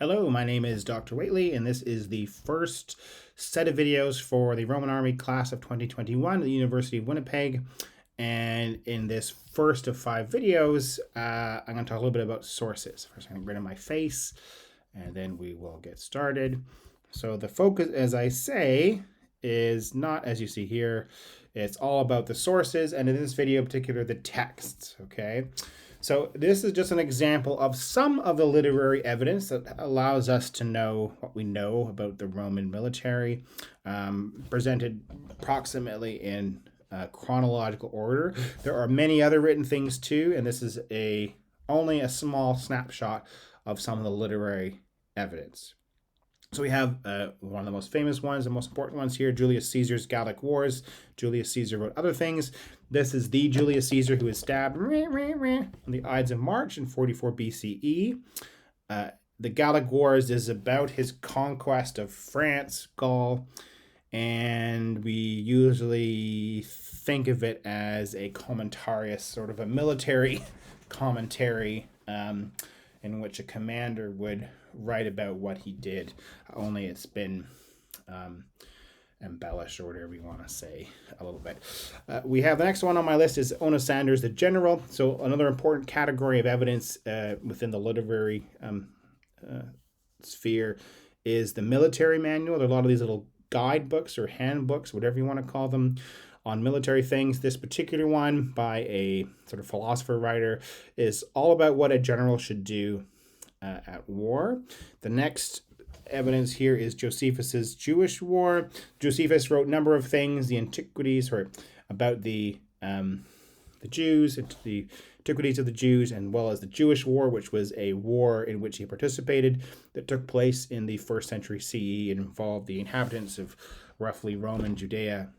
Hello, my name is Dr. Whately, and this is the first set of videos for the Roman Army class of 2021 at the University of Winnipeg. And in this first of 5 videos, I'm going to talk a little bit about sources. First, I'm going to grin on my face, and then we will get started. So the focus, as I say, is not as you see here. It's all about the sources, and in this video in particular, the texts, okay? So this is just an example of some of the literary evidence that allows us to know what we know about the Roman military, presented approximately in chronological order. There are many other written things too, and this is only a small snapshot of some of the literary evidence. So we have one of the most famous ones, the most important ones here, Julius Caesar's Gallic Wars. Julius Caesar wrote other things. This is the Julius Caesar who was stabbed on the Ides of March in 44 BCE. The Gallic Wars is about his conquest of France, Gaul, and we usually think of it as a commentarius, sort of a military commentary in which a commander would write about what he did, only it's been embellished, or whatever you want to say, a little bit. We have the next one on my list is Onosander the General. So another important category of evidence within the literary sphere is the military manual. There are a lot of these little guidebooks or handbooks, whatever you want to call them, on military things. This particular one by a sort of philosopher writer is all about what a general should do at war. The next evidence here is Josephus's Jewish War. Josephus wrote a number of things, the antiquities, or about the Jews, the antiquities of the Jews, and well as the Jewish War, which was a war in which he participated that took place in the 1st century CE and involved the inhabitants of roughly Roman Judea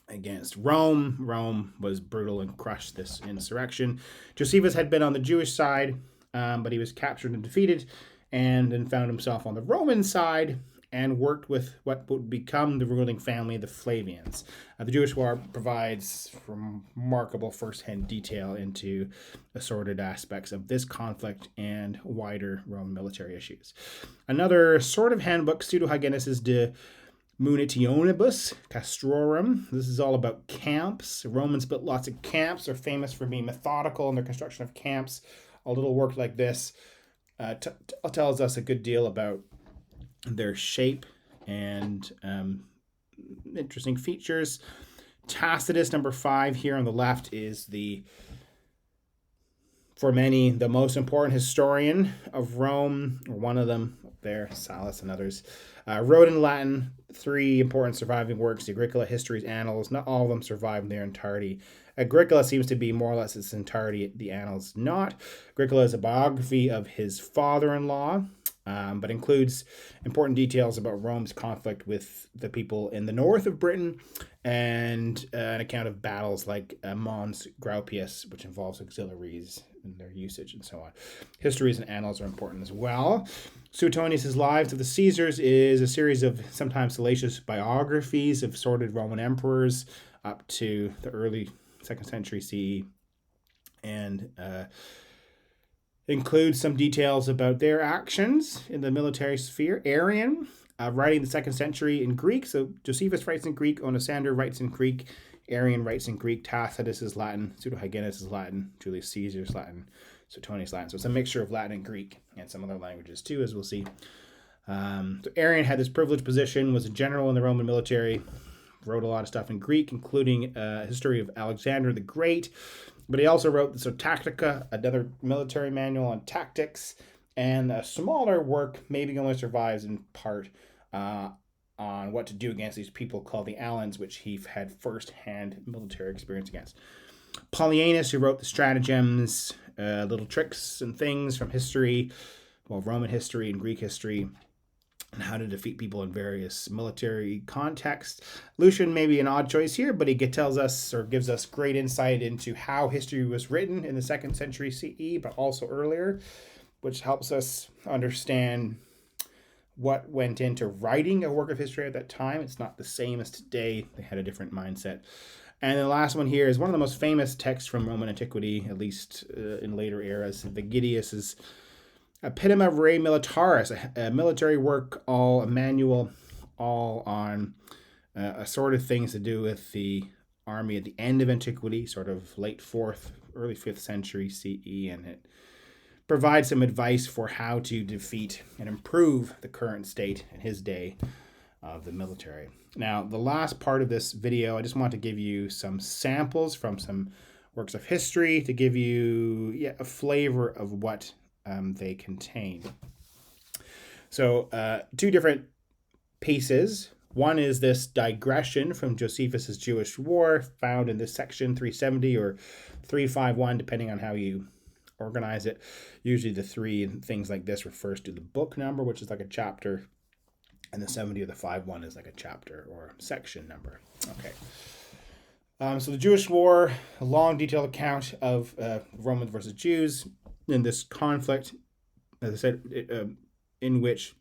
against Rome. Rome was brutal and crushed this insurrection. Josephus had been on the Jewish side, but he was captured and defeated, and then found himself on the Roman side and worked with what would become the ruling family, the Flavians. The Jewish War provides remarkable first-hand detail into assorted aspects of this conflict and wider Roman military issues. Another sort of handbook, Pseudo-Hyginus De Munitionibus Castrorum. This is all about camps. Romans built lots of camps. They're famous for being methodical in their construction of camps. A little work like this tells us a good deal about their shape and interesting features. Tacitus, number 5 here on the left, is for many, the most important historian of Rome, or one of them up there, Sallust and others. Wrote in Latin 3 important surviving works, the Agricola, Histories, Annals. Not all of them survive in their entirety. Agricola seems to be more or less its entirety, the Annals not. Agricola is a biography of his father-in-law, but includes important details about Rome's conflict with the people in the north of Britain, and an account of battles like Mons Graupius, which involves auxiliaries and their usage and so on. Histories and annals are important as well. Suetonius' Lives of the Caesars is a series of sometimes salacious biographies of sordid Roman emperors up to the early 2nd century CE, and includes some details about their actions in the military sphere. Arrian, writing the 2nd century in Greek. So Josephus writes in Greek, Onosander writes in Greek, Arrian writes in Greek, Tacitus is Latin, Pseudo-Hyginus is Latin, Julius Caesar is Latin, Suetonius Latin. So it's a mixture of Latin and Greek and some other languages too, as we'll see. So Arrian had this privileged position, was a general in the Roman military, wrote a lot of stuff in Greek, including a history of Alexander the Great. But he also wrote the Tactica, another military manual on tactics, and a smaller work, maybe only survives in part, on what to do against these people called the Alans, which he had first-hand military experience against. Polyaenus, who wrote the stratagems, little tricks and things from history, Roman history and Greek history, and how to defeat people in various military contexts. Lucian may be an odd choice here, but he tells us or gives us great insight into how history was written in the 2nd century CE, but also earlier, which helps us understand what went into writing a work of history at that time. It's not the same as today. They had a different mindset. And the last one here is one of the most famous texts from Roman antiquity, at least in later eras, Vigilius's Epitome Rei Militaris, a military work, a manual, all on assorted things to do with the army at the end of antiquity, sort of late 4th, early 5th century CE, and it provides some advice for how to defeat and improve the current state in his day of the military. Now, the last part of this video, I just want to give you some samples from some works of history to give you a flavor of what they contain. So, two different pieces. One is this digression from Josephus's Jewish War, found in this section 370 or 351, depending on how you organize it. Usually the 3 and things like this refers to the book number, which is like a chapter, and the 70 or the 51 is like a chapter or section number. Okay. So the Jewish War, a long detailed account of Romans versus Jews in this conflict, as I said, in which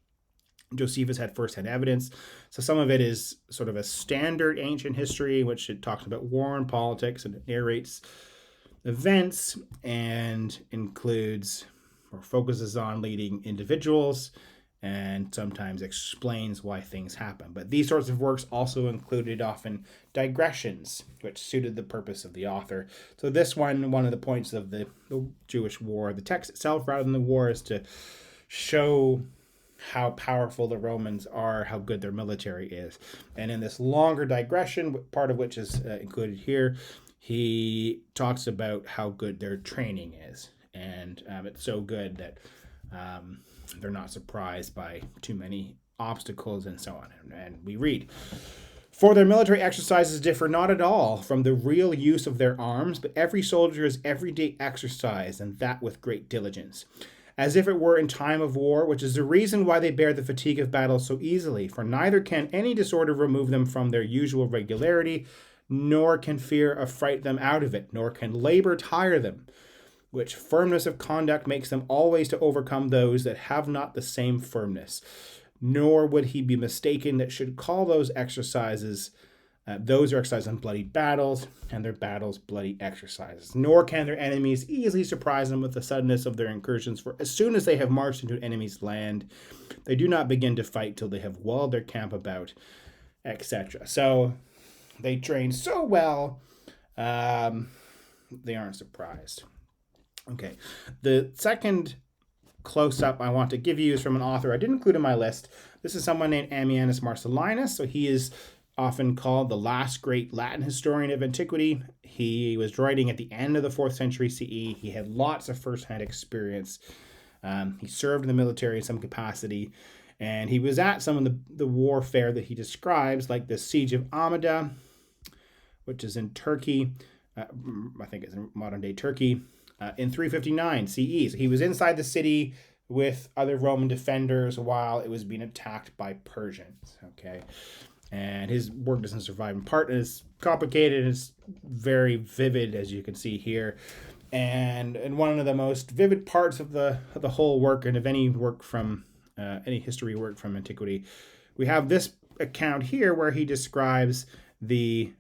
Josephus had first-hand evidence. So some of it is sort of a standard ancient history, which it talks about war and politics, and it narrates events and includes or focuses on leading individuals and sometimes explains why things happen. But these sorts of works also included often digressions, which suited the purpose of the author. So this one of the points of the Jewish War, the text itself rather than the war, is to show how powerful the Romans are, how good their military is. And in this longer digression, part of which is included here, he talks about how good their training is. And it's so good that they're not surprised by too many obstacles and so on. And we read, "For their military exercises differ not at all from the real use of their arms, but every soldier is every day exercised, and that with great diligence, as if it were in time of war, which is the reason why they bear the fatigue of battle so easily. For neither can any disorder remove them from their usual regularity, nor can fear affright them out of it, nor can labor tire them, which firmness of conduct makes them always to overcome those that have not the same firmness. Nor would he be mistaken that should call those exercises, those are exercises in bloody battles, and their battles bloody exercises. Nor can their enemies easily surprise them with the suddenness of their incursions, for as soon as they have marched into an enemy's land, they do not begin to fight till they have walled their camp about," etc. So they train so well, they aren't surprised. Okay, the second close-up I want to give you is from an author I didn't include in my list. This is someone named Ammianus Marcellinus. So he is often called the last great Latin historian of antiquity. He was writing at the end of the 4th century CE. He had lots of first-hand experience. He served in the military in some capacity, and he was at some of the warfare that he describes, like the Siege of Amida, which is in Turkey. I think it's in modern-day Turkey. In 359 CE. So he was inside the city with other Roman defenders while it was being attacked by Persians. Okay. And his work doesn't survive in part. It's complicated. It's very vivid, as you can see here. And one of the most vivid parts of the whole work, and of any work from any history work from antiquity, we have this account here where he describes the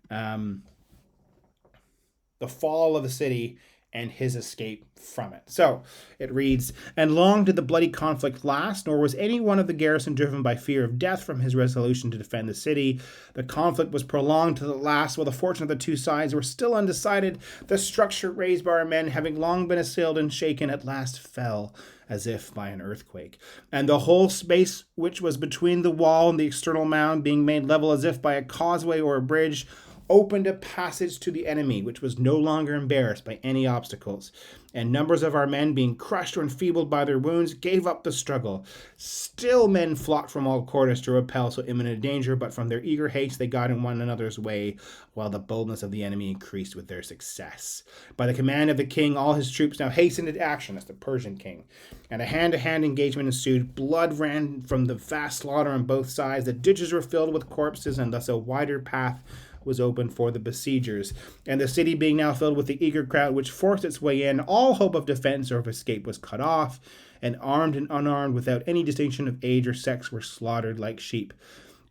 fall of the city and his escape from it. So it reads, "And long did the bloody conflict last, nor was any one of the garrison driven by fear of death from his resolution to defend the city. The conflict was prolonged to the last, while the fortune of the two sides were still undecided. The structure raised by our men, having long been assailed and shaken, at last fell, as if by an earthquake. And the whole space which was between the wall and the external mound, being made level as if by a causeway or a bridge, opened a passage to the enemy, which was no longer embarrassed by any obstacles. And numbers of our men, being crushed or enfeebled by their wounds, gave up the struggle. Still men flocked from all quarters to repel so imminent a danger, but from their eager haste they got in one another's way, while the boldness of the enemy increased with their success. By the command of the king, all his troops now hastened into action," that's the Persian king, "and a hand-to-hand engagement ensued. Blood ran from the vast slaughter on both sides. The ditches were filled with corpses, and thus a wider path was open for the besiegers. And the city being now filled with the eager crowd which forced its way in, all hope of defense or of escape was cut off, and armed and unarmed, without any distinction of age or sex, were slaughtered like sheep.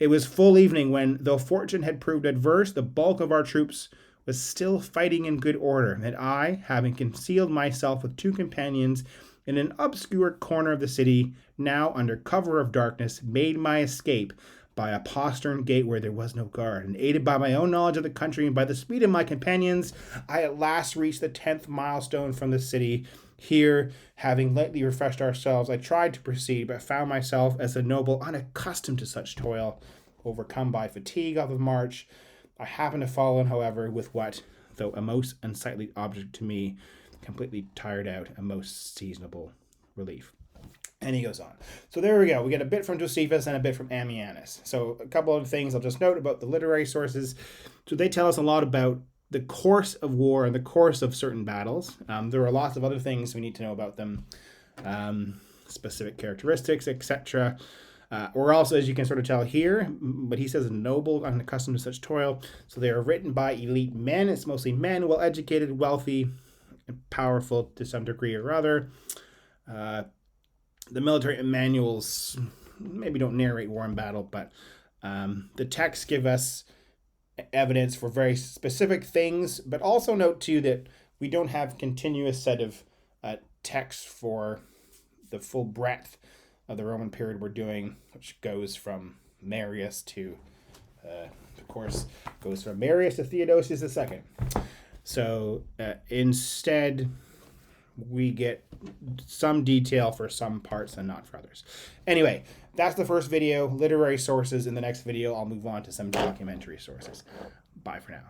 It was full evening when, though fortune had proved adverse, the bulk of our troops was still fighting in good order, and I, having concealed myself with 2 companions in an obscure corner of the city, now under cover of darkness, made my escape by a postern gate where there was no guard, and aided by my own knowledge of the country and by the speed of my companions, I at last reached the 10th milestone from the city. Here, having lately refreshed ourselves, I tried to proceed, but found myself, as a noble unaccustomed to such toil, overcome by fatigue of the march. I happened to fall in, however, with what, though a most unsightly object to me, completely tired out, a most seasonable relief. And he goes on. So there we go. We get a bit from Josephus and a bit from Ammianus. So a couple of things I'll just note about the literary sources. So they tell us a lot about the course of war and the course of certain battles. There are lots of other things we need to know about them, specific characteristics, etc. Or also, as you can sort of tell here, but he says noble, unaccustomed to such toil. So they are written by elite men. It's mostly men, well-educated, wealthy, and powerful to some degree or other. The military manuals maybe don't narrate war and battle, but the texts give us evidence for very specific things. But also note, too, that we don't have continuous set of texts for the full breadth of the Roman period we're doing, which goes from Marius to, of course, goes from Marius to Theodosius II. So instead, we get some detail for some parts and not for others. Anyway, that's the first video, literary sources. In the next video, I'll move on to some documentary sources. Bye for now.